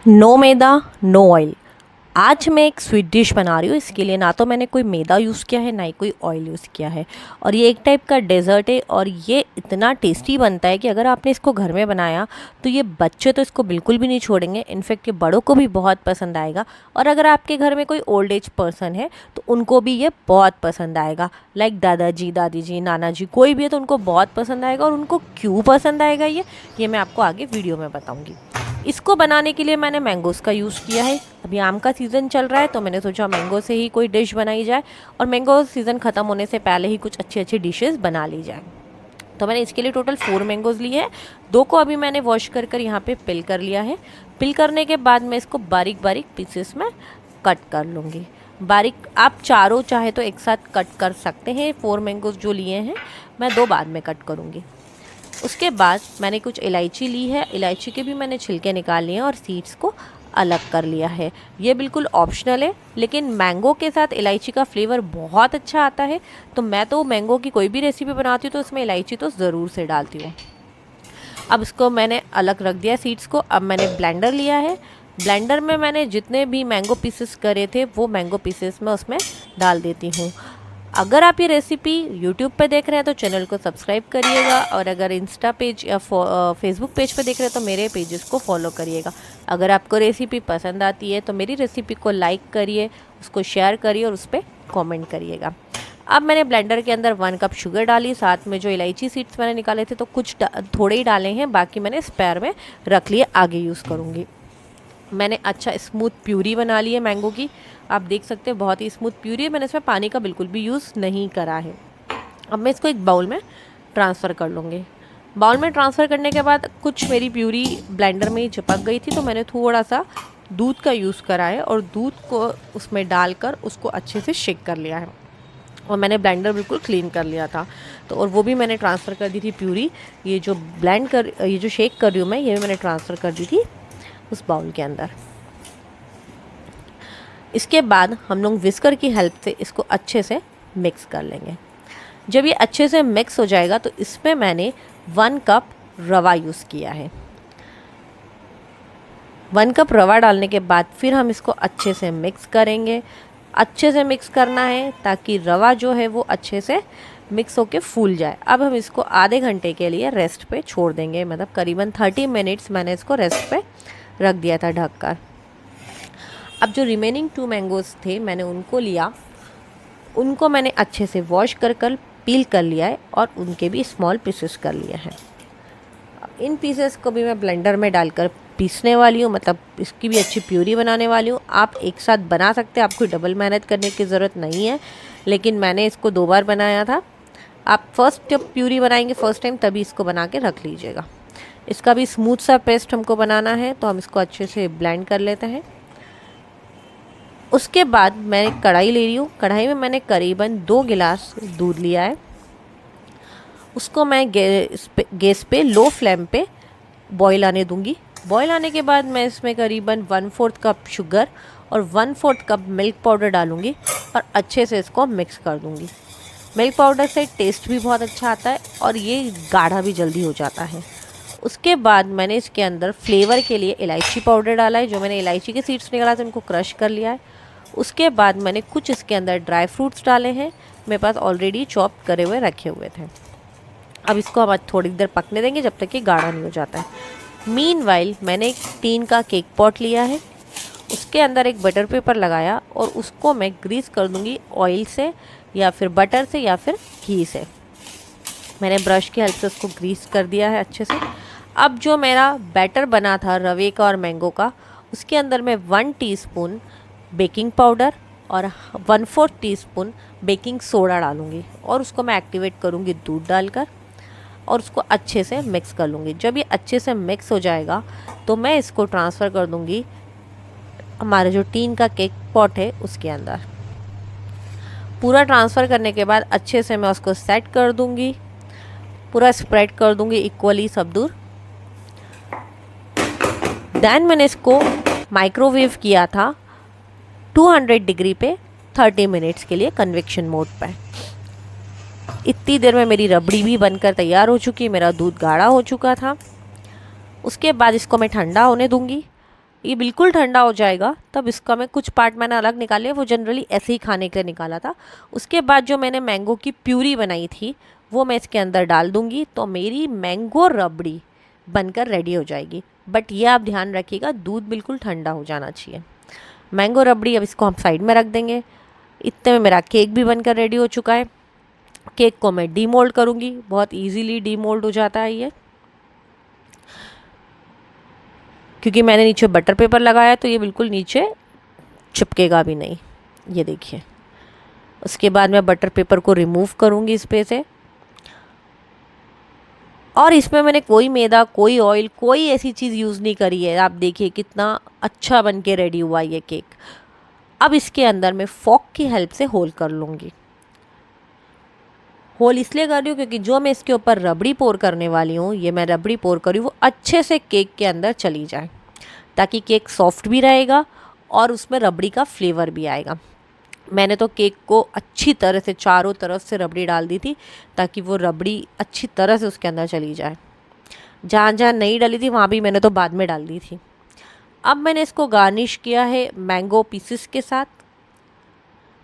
No मैदा no oil. आज मैं एक स्वीट डिश बना रही हूँ। इसके लिए ना तो मैंने कोई मैदा यूज़ किया है ना ही कोई ऑयल यूज़ किया है, और ये एक टाइप का डेज़र्ट है और ये इतना टेस्टी बनता है कि अगर आपने इसको घर में बनाया तो ये बच्चे तो इसको बिल्कुल भी नहीं छोड़ेंगे, इनफैक्ट ये बड़ों को भी बहुत पसंद आएगा। और अगर आपके घर में कोई ओल्ड एज पर्सन है तो उनको भी ये बहुत पसंद आएगा। लाइक दादाजी, दादी जी, नाना जी, कोई भी है तो उनको बहुत पसंद आएगा। और उनको क्यों पसंद आएगा ये मैं आपको आगे वीडियो में बताऊँगी। इसको बनाने के लिए मैंने मैंगोज़ का यूज़ किया है। अभी आम का सीज़न चल रहा है तो मैंने सोचा मैंगो से ही कोई डिश बनाई जाए, और मैंगो सीज़न ख़त्म होने से पहले ही कुछ अच्छी अच्छी डिशेस बना ली जाए। तो मैंने इसके लिए टोटल 4 मैंगोज़ लिए हैं। 2 को अभी मैंने वॉश कर यहाँ पे पिल कर लिया है। पिल करने के बाद मैं इसको बारीक बारीक पीसेस में कट कर लूँगी। बारीक आप चारों चाहे तो एक साथ कट कर सकते हैं। 4 मैंगोज़ जो लिए हैं मैं 2 बाद में कट करूँगी। उसके बाद मैंने कुछ इलायची ली है। इलायची के भी मैंने छिलके निकाल लिए हैं और सीड्स को अलग कर लिया है। ये बिल्कुल ऑप्शनल है, लेकिन मैंगो के साथ इलायची का फ्लेवर बहुत अच्छा आता है। तो मैं तो मैंगो की कोई भी रेसिपी बनाती हूँ तो उसमें इलायची तो ज़रूर से डालती हूँ। अब इसको मैंने अलग रख दिया सीड्स को। अब मैंने ब्लेंडर लिया है। ब्लेंडर में मैंने जितने भी मैंगो पीसेस करे थे वो मैंगो पीसेस मैं उसमें डाल देती हूँ। अगर आप ये रेसिपी यूट्यूब पे देख रहे हैं तो चैनल को सब्सक्राइब करिएगा, और अगर इंस्टा पेज या फेसबुक पेज पे देख रहे हैं तो मेरे पेजेस को फॉलो करिएगा। अगर आपको रेसिपी पसंद आती है तो मेरी रेसिपी को लाइक करिए, उसको शेयर करिए और उस पर कॉमेंट करिएगा। अब मैंने ब्लेंडर के अंदर 1 कप शुगर डाली, साथ में जो इलायची सीड्स मैंने निकाले थे तो कुछ थोड़े ही डाले हैं, बाकी मैंने स्पेयर में रख लिए, आगे यूज़ करूँगी। मैंने अच्छा स्मूथ प्यूरी बना ली है मैंगो की। आप देख सकते हैं बहुत ही स्मूथ प्यूरी है। मैंने इसमें पानी का बिल्कुल भी यूज़ नहीं करा है। अब मैं इसको एक बाउल में ट्रांसफ़र कर लूँगी। बाउल में ट्रांसफ़र करने के बाद कुछ मेरी प्यूरी ब्लेंडर में ही चिपक गई थी तो मैंने थोड़ा सा दूध का यूज़ करा है और दूध को उसमें डालकर उसको अच्छे से शेक कर लिया है। और मैंने ब्लेंडर बिल्कुल क्लीन कर लिया था तो, और वो भी मैंने ट्रांसफ़र कर दी थी प्यूरी। ये जो शेक कर रही हूँ मैं, ये भी मैंने ट्रांसफ़र कर दी थी उस बाउल के अंदर। इसके बाद हम लोग विस्कर की हेल्प से इसको अच्छे से मिक्स कर लेंगे। जब ये अच्छे से मिक्स हो जाएगा तो इसमें मैंने 1 कप रवा यूज़ किया है। 1 कप रवा डालने के बाद फिर हम इसको अच्छे से मिक्स करेंगे। अच्छे से मिक्स करना है ताकि रवा जो है वो अच्छे से मिक्स होके फूल जाए। अब हम इसको आधे घंटे के लिए रेस्ट पे छोड़ देंगे, मतलब करीबन 30 मिनट्स मैंने इसको रेस्ट पे रख दिया था ढककर। अब जो रिमेनिंग 2 मैंगोज़ थे मैंने उनको लिया, उनको मैंने अच्छे से वॉश कर पील कर लिया है और उनके भी स्मॉल पीसेस कर लिए हैं। इन पीसेस को भी मैं ब्लेंडर में डालकर पीसने वाली हूँ, मतलब इसकी भी अच्छी प्यूरी बनाने वाली हूँ। आप एक साथ बना सकते हैं, आपको डबल मेहनत करने की ज़रूरत नहीं है, लेकिन मैंने इसको 2 बार बनाया था। आप फर्स्ट जब प्यूरी बनाएंगे फर्स्ट टाइम तभी इसको बना के रख लीजिएगा। इसका भी स्मूथ सा पेस्ट हमको बनाना है तो हम इसको अच्छे से ब्लेंड कर लेते हैं। उसके बाद मैं कढ़ाई ले रही हूँ। कढ़ाई में मैंने करीबन 2 गिलास दूध लिया है। उसको मैं गैस पे लो फ्लेम पे बॉईल आने दूँगी। बॉईल आने के बाद मैं इसमें करीबन 1/4 कप शुगर और 1/4 कप मिल्क पाउडर डालूँगी और अच्छे से इसको मिक्स कर दूँगी। मिल्क पाउडर से टेस्ट भी बहुत अच्छा आता है और ये गाढ़ा भी जल्दी हो जाता है। उसके बाद मैंने इसके अंदर फ्लेवर के लिए इलायची पाउडर डाला है। जो मैंने इलायची के सीड्स निकाला था उनको क्रश कर लिया है। उसके बाद मैंने कुछ इसके अंदर ड्राई फ्रूट्स डाले हैं, मेरे पास ऑलरेडी चॉप करे हुए रखे हुए थे। अब इसको हम थोड़ी देर पकने देंगे जब तक कि गाढ़ा नहीं हो जाता है। मीनवाइल मैंने एक टीन का केक पॉट लिया है, उसके अंदर एक बटर पेपर लगाया और उसको मैं ग्रीस कर दूँगी ऑयल से या फिर बटर से या फिर घी से। मैंने ब्रश की हेल्प से उसको ग्रीस कर दिया है अच्छे से। अब जो मेरा बैटर बना था रवे का और मैंगो का, उसके अंदर मैं 1 टीस्पून बेकिंग पाउडर और 1/4 टीस्पून बेकिंग सोडा डालूँगी और उसको मैं एक्टिवेट करूँगी दूध डालकर और उसको अच्छे से मिक्स कर लूँगी। जब ये अच्छे से मिक्स हो जाएगा तो मैं इसको ट्रांसफ़र कर दूँगी हमारे जो टीन का केक पॉट है उसके अंदर। पूरा ट्रांसफ़र करने के बाद अच्छे से मैं उसको सेट कर दूँगी, पूरा स्प्रेड कर दूँगी इक्वली सब दूर। दैन मैंने इसको माइक्रोवेव किया था 200 डिग्री पे 30 मिनट्स के लिए कन्वेक्शन मोड पे। इतनी देर में मेरी रबड़ी भी बनकर तैयार हो चुकी, मेरा दूध गाढ़ा हो चुका था। उसके बाद इसको मैं ठंडा होने दूंगी। ये बिल्कुल ठंडा हो जाएगा तब इसका मैं कुछ पार्ट मैंने अलग निकाले, वो जनरली ऐसे ही खाने के लिए निकाला था। उसके बाद जो मैंने मैंगो की प्यूरी बनाई थी वो मैं इसके अंदर डाल दूँगी, तो मेरी मैंगो रबड़ी बनकर रेडी हो जाएगी। बट ये आप ध्यान रखिएगा, दूध बिल्कुल ठंडा हो जाना चाहिए। मैंगो रबड़ी अब इसको हम साइड में रख देंगे। इतने में मेरा केक भी बनकर रेडी हो चुका है। केक को मैं डीमोल्ड करूँगी, बहुत इजीली डीमोल्ड हो जाता है ये, क्योंकि मैंने नीचे बटर पेपर लगाया तो ये बिल्कुल नीचे चिपकेगा भी नहीं। ये देखिए, उसके बाद मैं बटर पेपर को रिमूव करूँगी इस पे से, और इसमें मैंने कोई मैदा, कोई ऑयल, कोई ऐसी चीज़ यूज़ नहीं करी है। आप देखिए कितना अच्छा बन के रेडी हुआ ये केक। अब इसके अंदर मैं फॉक की हेल्प से होल कर लूँगी। होल इसलिए कर रही हूँ क्योंकि जो मैं इसके ऊपर रबड़ी पोर करने वाली हूँ, ये मैं रबड़ी पोर करी वो अच्छे से केक के अंदर चली जाए, ताकि केक सॉफ्ट भी रहेगा और उसमें रबड़ी का फ्लेवर भी आएगा। मैंने तो केक को अच्छी तरह से चारों तरफ से रबड़ी डाल दी थी, ताकि वो रबड़ी अच्छी तरह से उसके अंदर चली जाए। जहाँ जहाँ नहीं डाली थी वहाँ भी मैंने तो बाद में डाल दी थी। अब मैंने इसको गार्निश किया है मैंगो पीसेस के साथ।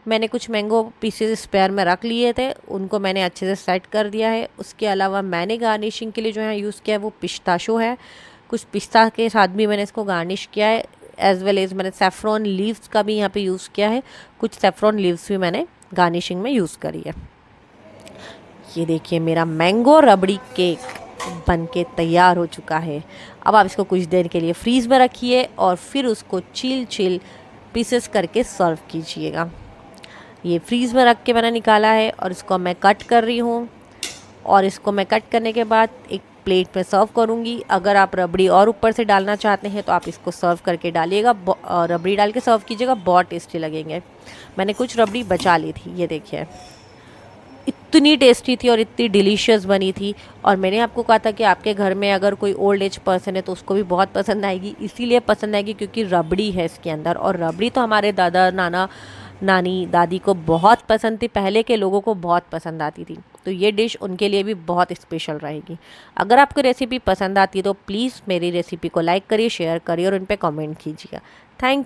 मैंने कुछ मैंगो पीसेस स्पेयर में रख लिए थे, उनको मैंने अच्छे से सेट कर दिया है। उसके अलावा मैंने गार्निशिंग के लिए जो है यूज़ किया है वो पिस्ताशो है। कुछ पिस्ता के साथ भी मैंने इसको गार्निश किया है, एज़ वेल एज़ मैंने सेफ्रॉन लीव्स का भी यहाँ पे यूज़ किया है। कुछ सेफ्रॉन लीव्स भी मैंने गार्निशिंग में यूज़ करी है। ये देखिए मेरा मैंगो रबड़ी केक बन के तैयार हो चुका है। अब आप इसको कुछ देर के लिए फ्रीज़ में रखिए और फिर उसको चिल पीसेस करके सर्व कीजिएगा। ये फ्रीज़ में रख के मैंने निकाला है और इसको मैं कट कर रही हूँ, और इसको मैं कट करने के बाद एक प्लेट में सर्व करूँगी। अगर आप रबड़ी और ऊपर से डालना चाहते हैं तो आप इसको सर्व करके डालिएगा, रबड़ी डाल के सर्व कीजिएगा, बहुत टेस्टी लगेंगे। मैंने कुछ रबड़ी बचा ली थी, ये देखिए इतनी टेस्टी थी और इतनी डिलीशियस बनी थी। और मैंने आपको कहा था कि आपके घर में अगर कोई ओल्ड एज पर्सन है तो उसको भी बहुत पसंद आएगी। इसीलिए पसंद आएगी क्योंकि रबड़ी है इसके अंदर, और रबड़ी तो हमारे दादा नाना नानी दादी को बहुत पसंद थी, पहले के लोगों को बहुत पसंद आती थी। तो ये डिश उनके लिए भी बहुत स्पेशल रहेगी। अगर आपको रेसिपी पसंद आती है तो प्लीज़ मेरी रेसिपी को लाइक करिए, शेयर करिए और उन पर कमेंट कीजिएगा। Thank you.